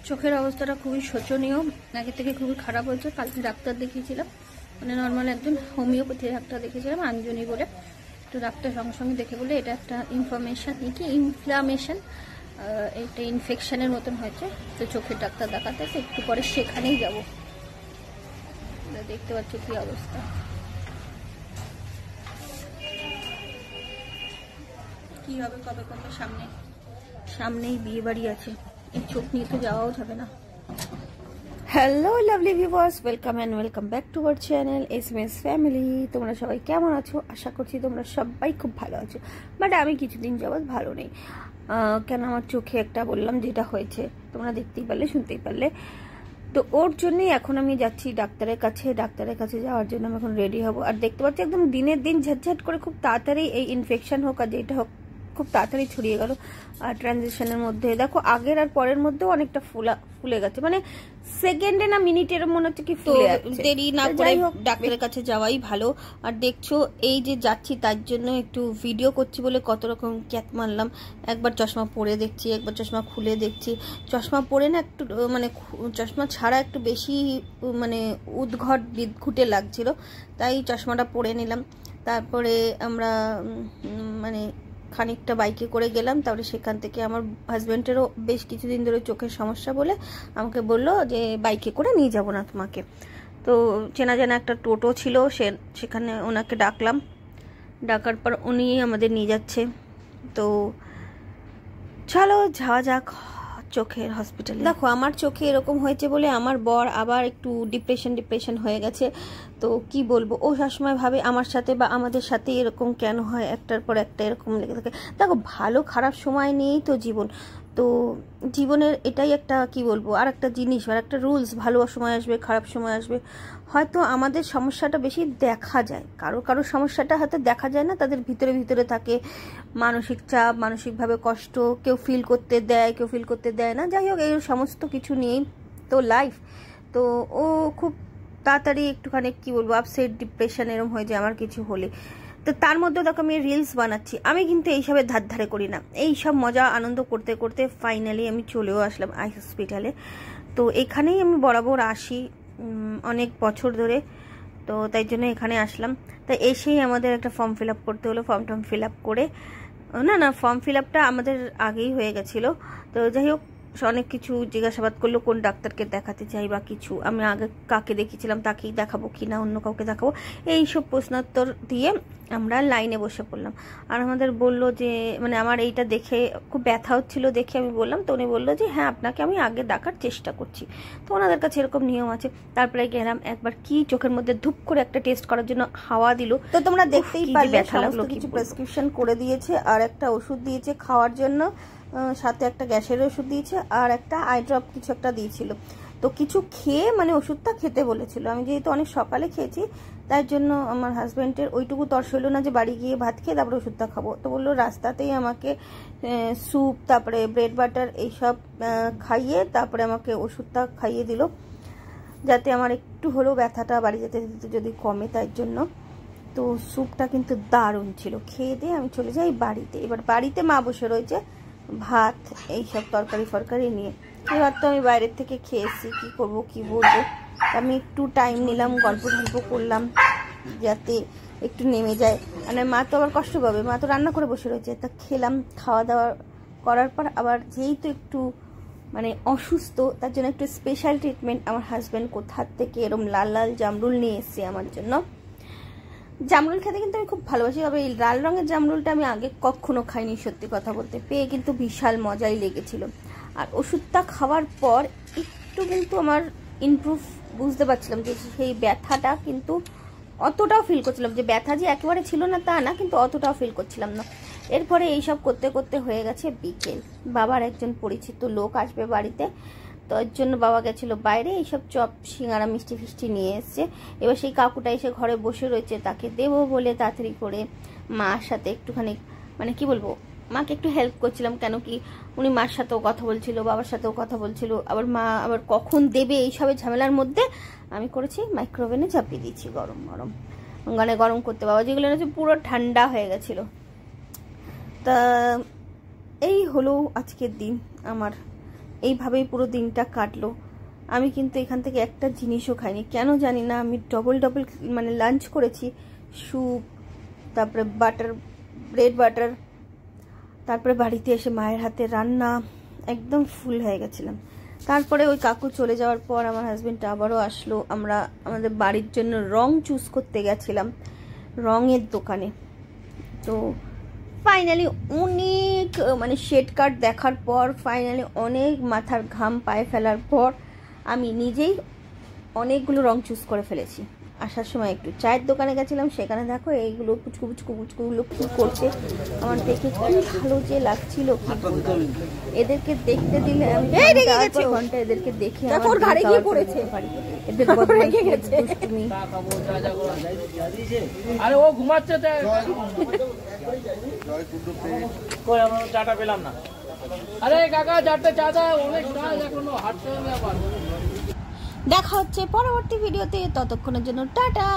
চোখের অবস্থাটা খুবই শোচনীয়, আগে থেকে খুবই খারাপ হয়েছে। কালকে ডাক্তার দেখিয়েছিলাম, মানে নর্মাল একজন হোমিওপ্যাথি ডাক্তার দেখিয়েছিলাম আঞ্জনি বলে। তো ডাক্তার সঙ্গে সঙ্গে দেখে বলে এটা একটা ইনফ্লামেশন, একটা ইনফেকশনের মতন হয়েছে। তো চোখের ডাক্তার দেখাতে একটু পরে সেখানেই যাব। দেখতে পাচ্ছ কি অবস্থা। কি হবে কবে কবে, সামনেই বিয়ে বাড়ি আছে, এই চোখ নিয়ে তো যাওয়াও যাবে না। Hello lovely viewers, welcome and welcome back to our channel SMS family. তোমরা সবাই কেমন আছো? আশা করছি তোমরা সবাই খুব ভালো আছো, বাট আমি কিছুদিন যাবৎ ভালো নেই। কেন, আমার চোখে একটা বললাম যেটা হয়েছে, তোমরা দেখতেই পারলে, শুনতেই পারলে। তো ওর জন্যই এখন আমি যাচ্ছি ডাক্তারের কাছে যাওয়ার জন্য আমি এখন রেডি হব। আর দেখতে পাচ্ছি একদম দিনের দিন ঝটঝট করে খুব তাড়াতাড়ি এই ইনফেকশন হোক আর যেটা হোক খুব তাড়াতাড়ি ছড়িয়ে গেল। আর ট্রানজিশনের মধ্যে দেখো আগের আর পরের মধ্যেও অনেকটা ফুলে গেছে, মানে সেকেন্ডে না মিনিটের মনে হচ্ছে কি ফুলে যাচ্ছে। দেরি না করে ডাক্তারের কাছে যাওয়াই ভালো। আর দেখছো এই যে যাচ্ছি তার জন্য একটু ভিডিও করছি বলে কত রকম ক্যাত মারলাম। একবার চশমা পরে দেখছি, একবার চশমা খুলে দেখছি। চশমা পরে না একটু মানে চশমা ছাড়া একটু বেশি মানে উদ্ঘট বিদঘুটে লাগছিল, তাই চশমাটা পরে নিলাম। তারপরে আমরা মানে খানিকটা বাইকে করে গেলাম। তারপরে সেখান থেকে আমার হাজব্যান্ডেরও বেশ কিছুদিন ধরে চোখের সমস্যা বলে আমাকে বললো যে বাইকে করে নিয়ে যাব না তোমাকে। তো চেনা জানা একটা টোটো ছিল, সেখানে ওনাকে ডাকলাম। ডাকার পর উনি আমাদের নিয়ে যাচ্ছে। তো চলো যাওয়া যাক চোখের হসপিটালে। দেখো আমার চোখে এরকম হয়েছে বলে আমার বর আবার একটু ডিপ্রেশন হয়ে গেছে। তো কি বলবো, ও সবসময় ভাবে আমার সাথে বা আমাদের সাথে এরকম কেন হয়, একটার পর একটা এরকম লেগে থাকে। দেখো ভালো খারাপ সময় নিয়েই তো জীবন। তো জীবনের এটাই একটা কি বলবো, আর একটা জিনিস আর একটা রুলস, ভালো সময় আসবে খারাপ সময় আসবে। হয়তো আমাদের সমস্যাটা বেশি দেখা যায়, কারো সমস্যাটা হয়তো দেখা যায় না, তাদের ভিতরে থাকে মানসিক চাপ, মানসিকভাবে কষ্ট, কেউ ফিল করতে দেয় কেউ ফিল করতে দেয় না। যাই হোক, এই সমস্ত কিছু নিয়েই তো লাইফ। তো ও খুব তাড়াতাড়ি একটুখানি কি বলবো আপসেট, ডিপ্রেশন এরম হয়ে যায় আমার কিছু হলে। তো তার মধ্যে দেখো আমি রিলস বানাচ্ছি, আমি কিন্তু এইসবের ধারে করি না। এইসব মজা আনন্দ করতে করতে ফাইনালি আমি চলেও আসলাম আই হসপিটালে। তো এখানেই আমি বরাবর আসি অনেক বছর ধরে, তো তাই জন্য এখানে আসলাম। তাই এসেই আমাদের একটা ফর্ম ফিল আপ করতে হলো। ফর্ম ফিল আপ করে না ফর্ম ফিল আপটা আমাদের আগেই হয়ে গেছিলো। তো যাই হোক, অনেক কিছু জিজ্ঞাসাবাদ করলো, কোন ডাক্তারকে দেখাতে চাই বা কিছু, আমি আগে কাকে দেখিয়েছিলাম তাকেই দেখাবো কি না অন্য কাউকে দেখাবো, এইসব প্রশ্নোত্তর দিয়ে আমরা লাইনে বসে পড়লাম। আর আমাদের বললো যে মানে আমার এইটা দেখে খুব ব্যথা হচ্ছিল দেখে আমি বললাম, তো উনি বললো যে হ্যাঁ আপনাকে আমি আগে দেখার চেষ্টা করছি। তো ওনাদের কাছে এরকম নিয়ম আছে। তারপরে গেলাম একবার কি চোখের মধ্যে ধূপ করে একটা টেস্ট করার জন্য হাওয়া দিল। তো তোমরা দেখতেই পারলে সমস্ত কিছু প্রেসক্রিপশন করে দিয়েছে আর একটা ওষুধ দিয়েছে খাওয়ার জন্য, সাথে একটা গ্যাসের ওষুধ দিয়েছে আর একটা আই ড্রপ কিছু একটা দিয়েছিল। তো কিছু খেয়ে মানে ওষুধটা খেতে বলেছিল। আমি যেহেতু অনেক সকালে খেয়েছি তাই জন্য আমার হাজব্যান্ডের ওইটুকু তর্স হইলো না যে বাড়ি গিয়ে ভাত খেয়ে তারপরে ওষুধটা খাবো। তো বললো রাস্তাতেই আমাকে স্যুপ তারপরে ব্রেড বাটার এইসব খাইয়ে তারপরে আমাকে ওষুধটা খাইয়ে দিল, যাতে আমার একটু হলেও ব্যথাটা বাড়ি যেতে যেতে যদি কমে, তাই জন্য। তো স্যুপটা কিন্তু দারুণ ছিল। খেয়ে দিয়ে আমি চলে যাই বাড়িতে। এবার বাড়িতে মা বসে রয়েছে ভাত এইসব তরকারি ফরকারি নিয়ে। এবার তো আমি বাইরের থেকে খেয়ে এসেছি, কী করবো কি বলবো। আমি একটু টাইম নিলাম, গল্প করলাম যাতে একটু নেমে যায়। মানে মা তো আবার কষ্ট পাবে, মা তো রান্না করে বসে রয়েছে। তা খেলাম, খাওয়া দাওয়া করার পর আবার যেহেতু একটু মানে অসুস্থ, তার জন্য একটু স্পেশাল ট্রিটমেন্ট আমার হাজব্যান্ড কোথার থেকে এরম লাল লাল জামরুল নিয়ে এসছে আমার জন্য। জামরুল খেতে কিন্তু আমি খুব ভালোবাসি, তবে এই লাল রঙের জামরুলটা আমি আগে কখনো খাইনি। সত্যি কথা বলতে পেয়ে কিন্তু বিশাল মজাই লেগেছিল। আর ওষুধটা খাওয়ার পর একটু কিন্তু আমার ইমপ্রুভ বুঝতে পারছিলাম, যে সেই ব্যথাটা কিন্তু অতটাও ফিল করছিলাম, যে ব্যথা যে একেবারে ছিল না তা না, কিন্তু অতটাও ফিল করছিলাম না। এরপরে এইসব করতে করতে হয়ে গেছে বিকেল। বাবার একজন পরিচিত লোক আসবে বাড়িতে, তো এর জন্য বাবা গেছিলো বাইরে এইসব চপ সিঙ্গারা মিষ্টি ফিষ্টি নিয়ে এসছে। এবার সেই কাকুটা এসে ঘরে বসে রয়েছে, তাকে দেবো বলে তাড়াতাড়ি করে মার সাথে একটুখানি মানে কি বলবো, মাকে একটু হেল্প করছিলাম। কেন কি উনি মার সাথেও কথা বলছিল, বাবার সাথেও কথা বলছিল, আবার মা আবার কখন দেবে এইসবের ঝামেলার মধ্যে আমি করেছি মাইক্রোওভেনে চাপিয়ে দিয়েছি গরম গরম করতে। বাবা যেগুলো হচ্ছে পুরো ঠান্ডা হয়ে গেছিলো। তা এই হলো আজকের দিন আমার। এইভাবেই পুরো দিনটা কাটলো। আমি কিন্তু এখান থেকে একটা জিনিসও খাইনি, কেন জানি না। আমি ডবল মানে লাঞ্চ করেছি, স্যুপ, তারপরে ব্রেড বাটার, তারপরে বাড়িতে এসে মায়ের হাতে রান্না, একদম ফুল হয়ে গেছিলাম। তারপরে ওই কাকু চলে যাওয়ার পর আমার হাজবেন্ড আবারও আসলো। আমরা আমাদের বাড়ির জন্য রং চুজ করতে গেছিলাম রঙের দোকানে। তো ফাইনালি অনেক মানে শেড কার্ড দেখার পর, ফাইনালি অনেক মাথার ঘাম পায়ে ফেলার পর আমি নিজেই অনেকগুলো রং চুজ করে ফেলেছি। আসার সময় একটু চায়ের দোকানে গেছিলাম, সেখানে দেখো এইগুলো পুচকুগুলো কি করছে, আমার দেখে কি ভালো যে লাগছিল। এদেরকে দেখতে দিলে আমি ঘন্টা এদেরকে দেখে এদের তুমি আরে ও ঘুমাচ্ছে চাটা পেলাম না। আরে কাকা চারটে চা দাও, অনেক কাজ এখনো হাঁটতে হবে আবার। দেখা হচ্ছে পরবর্তী ভিডিওতে, ততক্ষণের জন্য টাটা।